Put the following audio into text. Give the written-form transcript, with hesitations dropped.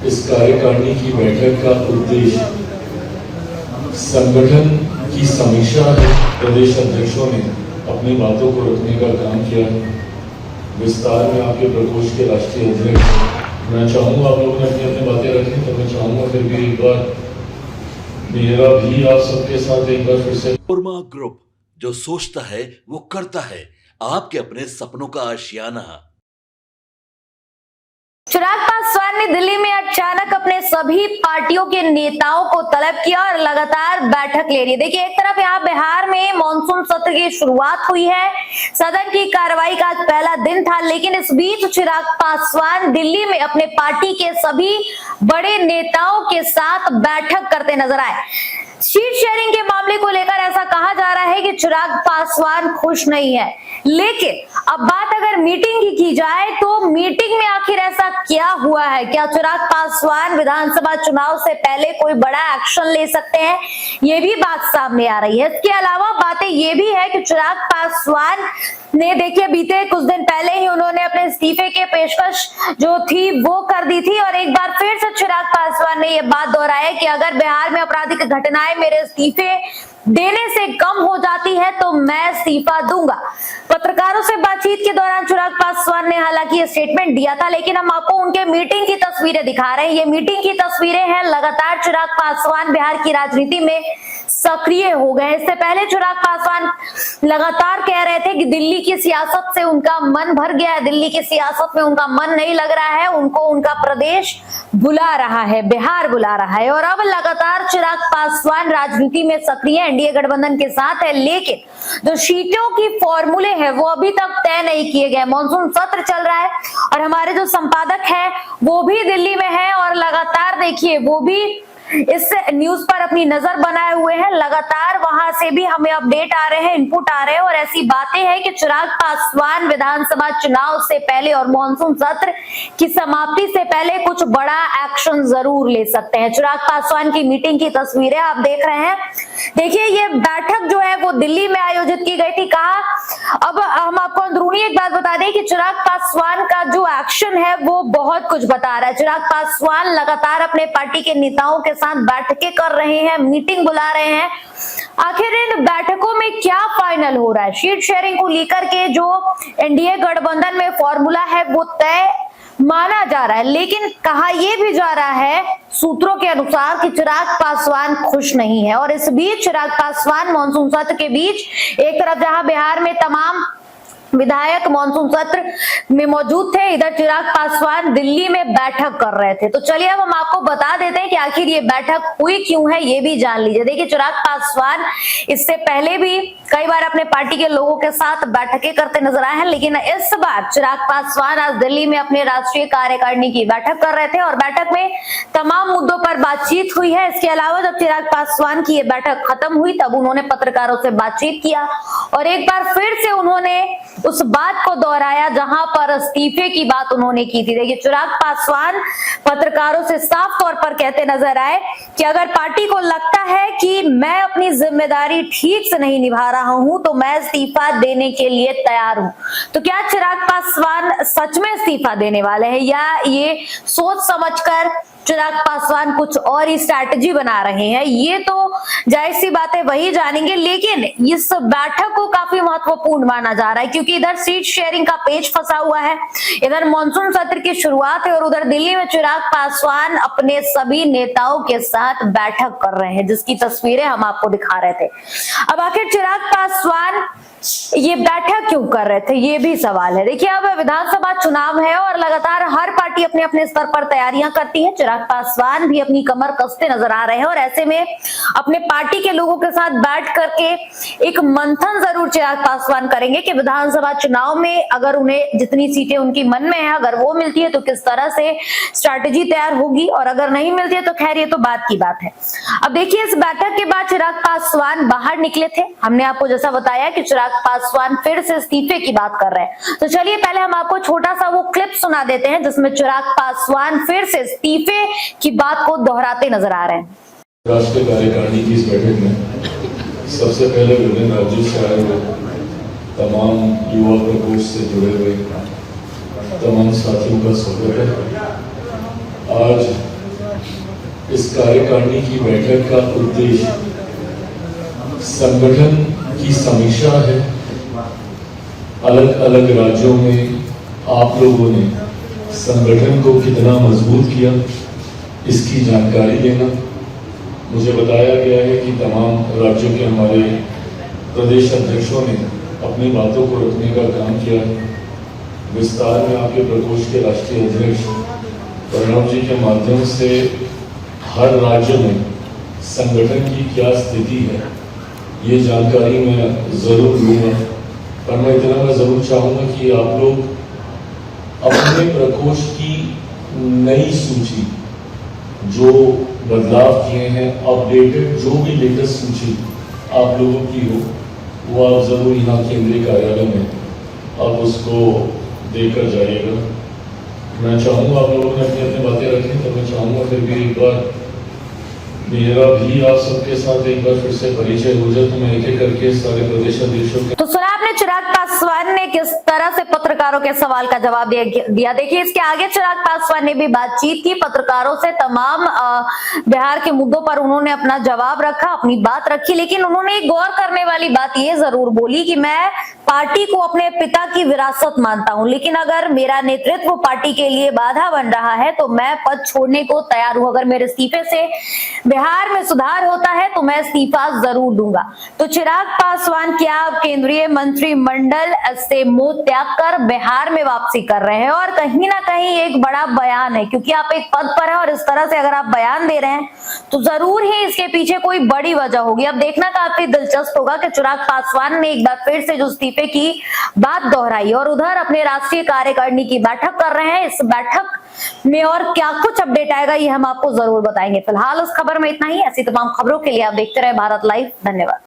इस कार्यकारिणी की बैठक का उद्देश्य संगठन की समीक्षा है। प्रदेश अध्यक्षों ने अपनी बातों को रखने का काम किया। विस्तार में आपके प्रकोष्ठ के राष्ट्रीय अध्यक्ष, मैं चाहूँगा आप लोगों ने अपनी अपनी बातें रखें, तो मैं चाहूँगा फिर भी एक बार मेरा भी आप सबके साथ एक बार फिर से। कोरमा ग्रुप, जो सोचता है वो करता है, आपके अपने सपनों का आशियाना। चिराग पासवान ने दिल्ली में अचानक अपने सभी पार्टियों के नेताओं को तलब किया और लगातार बैठक ले रही है। देखिए, एक तरफ यहाँ बिहार में मॉनसून सत्र की शुरुआत हुई है, सदन की कार्रवाई का आज पहला दिन था, लेकिन इस बीच चिराग पासवान दिल्ली में अपने पार्टी के सभी बड़े नेताओं के साथ बैठक करते नजर आए। सीट शेयरिंग के मामले को लेकर ऐसा कहा जा रहा है कि चिराग पासवान खुश नहीं है, लेकिन अब बात अगर मीटिंग की जाए तो मीटिंग में आखिर ऐसा क्या हुआ है? क्या चिराग पासवान विधानसभा चुनाव से पहले कोई बड़ा एक्शन ले सकते हैं? ये भी बात सामने आ रही है। इसके अलावा बातें ये भी है कि चिराग पासवान ने, देखिए, बीते कुछ दिन पहले ही उन्होंने अपने इस्तीफे के पेशकश जो थी वो कर दी थी और एक बार फिर से चिराग पासवान ने ये बात दोहराई कि अगर बिहार में आपराधिक घटनाएं मेरे इस्तीफे देने से कम हो जाती है तो मैं इस्तीफा दूंगा। पत्रकारों से बातचीत के दौरान चिराग पासवान ने हालांकि ये स्टेटमेंट दिया था, लेकिन हम आपको उनके मीटिंग की तस्वीरें दिखा रहे हैं। ये मीटिंग की तस्वीरें हैं। लगातार चिराग पासवान बिहार की राजनीति में सक्रिय हो गए। इससे पहले चिराग पासवान लगातार कह रहे थे कि दिल्ली की सियासत से उनका मन भर गया है, दिल्ली की सियासत में उनका मन नहीं लग रहा है, उनको उनका प्रदेश बुला रहा है, बिहार बुला रहा है। और अब लगातार चिराग पासवान राजनीति में सक्रिय एनडीए गठबंधन के साथ है, लेकिन जो सीटों की फॉर्मूले है वो अभी तक तय नहीं किए गए। मॉनसून सत्र चल रहा है और हमारे जो संपादक है वो भी दिल्ली में है और लगातार देखिए वो भी इस न्यूज पर अपनी नजर बनाए हुए हैं। लगातार वहां से भी हमें अपडेट आ रहे हैं, इनपुट आ रहे हैं और ऐसी बातें हैं कि चिराग पासवान विधानसभा चुनाव से पहले और मॉनसून सत्र की समाप्ति से पहले कुछ बड़ा एक्शन जरूर ले सकते हैं। चिराग पासवान की मीटिंग की तस्वीरें आप देख रहे हैं। देखिए, ये बैठक जो है वो दिल्ली में आयोजित की गई थी। कहा, अब हम आपको अंदरूनी एक बात बता दें कि चिराग पासवान का जो एक्शन है वो बहुत कुछ बता रहा है। चिराग पासवान लगातार अपने पार्टी के नेताओं के साथ बैठकें कर रहे हैं, मीटिंग बुला रहे हैं। आखिर इन बैठकों में क्या फाइनल हो रहा है? सीट शेयरिंग को लेकर के जो एनडीए गठबंधन में फॉर्मूला है वो तय माना जा रहा है, लेकिन कहा यह भी जा रहा है सूत्रों के अनुसार कि चिराग पासवान खुश नहीं है। और इस बीच चिराग पासवान मॉनसून सत्र के बीच एक तरफ जहां बिहार में तमाम विधायक मॉनसून सत्र में मौजूद थे, इधर चिराग पासवान दिल्ली में बैठक कर रहे थे। तो चलिए अब हम आपको बता देते हैं कि आखिर ये बैठक हुई क्यों है, ये भी जान लीजिए। देखिए, चिराग पासवान इससे पहले भी कई बार अपने पार्टी के लोगों के साथ बैठकें करते नजर आए हैं, लेकिन इस बार चिराग पासवान आज दिल्ली में अपने राष्ट्रीय कार्यकारिणी की बैठक कर रहे थे और बैठक में तमाम मुद्दों पर बातचीत हुई है। इसके अलावा जब चिराग पासवान की ये बैठक खत्म हुई तब उन्होंने पत्रकारों से बातचीत किया और एक बार फिर से उन्होंने उस बात को दोहराया जहां पर इस्तीफे की बात उन्होंने की थी। देखिए, चिराग पासवान पत्रकारों से साफ तौर पर कहते नजर आए कि अगर पार्टी को लगता है कि मैं अपनी जिम्मेदारी ठीक से नहीं निभा रहा हूं तो मैं इस्तीफा देने के लिए तैयार हूं। तो क्या चिराग पासवान सच में इस्तीफा देने वाले हैं या ये सोच समझकर चिराग पासवान कुछ और ही स्ट्रैटेजी बना रहे हैं? ये तो जाहिर सी बात है वही जानेंगे, लेकिन इस बैठक को काफी महत्वपूर्ण माना जा रहा है क्योंकि इधर सीट शेयरिंग का पेच फंसा हुआ है, इधर मॉनसून सत्र की शुरुआत है और उधर दिल्ली में चिराग पासवान अपने सभी नेताओं के साथ बैठक कर रहे हैं, जिसकी तस्वीरें हम आपको दिखा रहे थे। अब आखिर चिराग पासवान ये बैठक क्यों कर रहे थे, ये भी सवाल है। देखिए, अब विधानसभा चुनाव है और लगातार हर पार्टी अपने अपने स्तर पर तैयारियां करती है। चिराग पासवान भी अपनी कमर कसते नजर आ रहे हैं और ऐसे में अपने पार्टी के लोगों के साथ बैठ करके एक मंथन जरूर चिराग पासवान करेंगे कि विधानसभा चुनाव में अगर उन्हें जितनी सीटें उनकी मन में है अगर वो मिलती है तो किस तरह से स्ट्रैटेजी तैयार होगी और अगर नहीं मिलती है तो खैर ये तो बात की बात है। अब देखिए, इस बैठक के बाद चिराग पासवान बाहर निकले थे। हमने आपको जैसा बताया कि चिराग पासवान फिर से इस्तीफे की बात कर रहे हैं, तो चलिए पहले हम आपको छोटा सा वो क्लिप सुना देते हैं जिसमें चिराग पासवान फिर से इस्तीफे की बात को दोहराते नजर आ रहे हैं। राष्ट्रीय कार्यकारिणी की इस बैठक में सबसे पहले विभिन्न राज्यों से आए हुए तमाम युवा प्रकोष्ठ से जुड़े हुए तमाम साथियों का स्वागत है। आज इस कार्यकारिणी की बैठक का उद्देश्य संगठन की समीक्षा है। अलग अलग राज्यों में आप लोगों ने संगठन को कितना मजबूत किया, इसकी जानकारी देना। मुझे बताया गया है कि तमाम राज्यों के हमारे प्रदेश अध्यक्षों ने अपनी बातों को रखने का काम किया है। विस्तार में आपके प्रकोष्ठ के राष्ट्रीय अध्यक्ष प्रणव जी के माध्यम से हर राज्य में संगठन की क्या स्थिति है, ये जानकारी मैं जरूर लूँगा। पर मैं इतना मैं जरूर चाहूँगा कि आप लोग अपने प्रकोष्ठ की नई सूची, जो बदलाव किए हैं, अपडेटेड जो भी लेटेस्ट सूची आप लोगों की हो, वो आप जरूर यहाँ केंद्रीय कार्यालय में आप उसको देकर जाइएगा। मैं चाहूँगा आप लोगों ने अपनी अपनी बातें रखें, तो मैं चाहूँगा फिर भी एक बार मेरा भी आप सबके साथ एक बार फिर से परिचय हो जाए, तो मैं एक एक करके सारे प्रदेश अध्यक्षों के। तो सुना आपने चिराग पासवान ने किस तरह से पत्रकारों के सवाल का जवाब दिया। देखिए, इसके आगे चिराग पासवान ने भी बातचीत की पत्रकारों से, तमाम बिहार के मुद्दों पर उन्होंने अपना जवाब रखा, अपनी बात रखी। लेकिन उन्होंने एक गौर करने वाली बात ये जरूर बोली कि मैं पार्टी को अपने पिता की विरासत मानता हूं, लेकिन अगर मेरा नेतृत्व पार्टी के लिए बाधा बन रहा है तो मैं पद छोड़ने को तैयार हूं। अगर मेरे इस्तीफे से बिहार में सुधार होता है तो मैं इस्तीफा जरूर दूंगा। तो चिराग पासवान क्या केंद्रीय मंत्रिमंडल से मुंह त्याग कर बिहार में वापसी कर रहे हैं, और कहीं ना कहीं एक बड़ा बयान है, क्योंकि आप एक पद पर हैं और इस तरह से अगर आप बयान दे रहे हैं तो जरूर ही इसके पीछे कोई बड़ी वजह होगी। अब देखना काफी दिलचस्प होगा कि चिराग पासवान ने एक बार फिर से जो इस्तीफे की बात दोहराई और उधर अपने राष्ट्रीय कार्यकारिणी की बैठक कर रहे हैं। इस बैठक में और क्या कुछ अपडेट आएगा ये हम आपको जरूर बताएंगे। फिलहाल उस खबर में इतना ही। ऐसी तमाम खबरों के लिए आप देखते रहे भारत लाइव। धन्यवाद।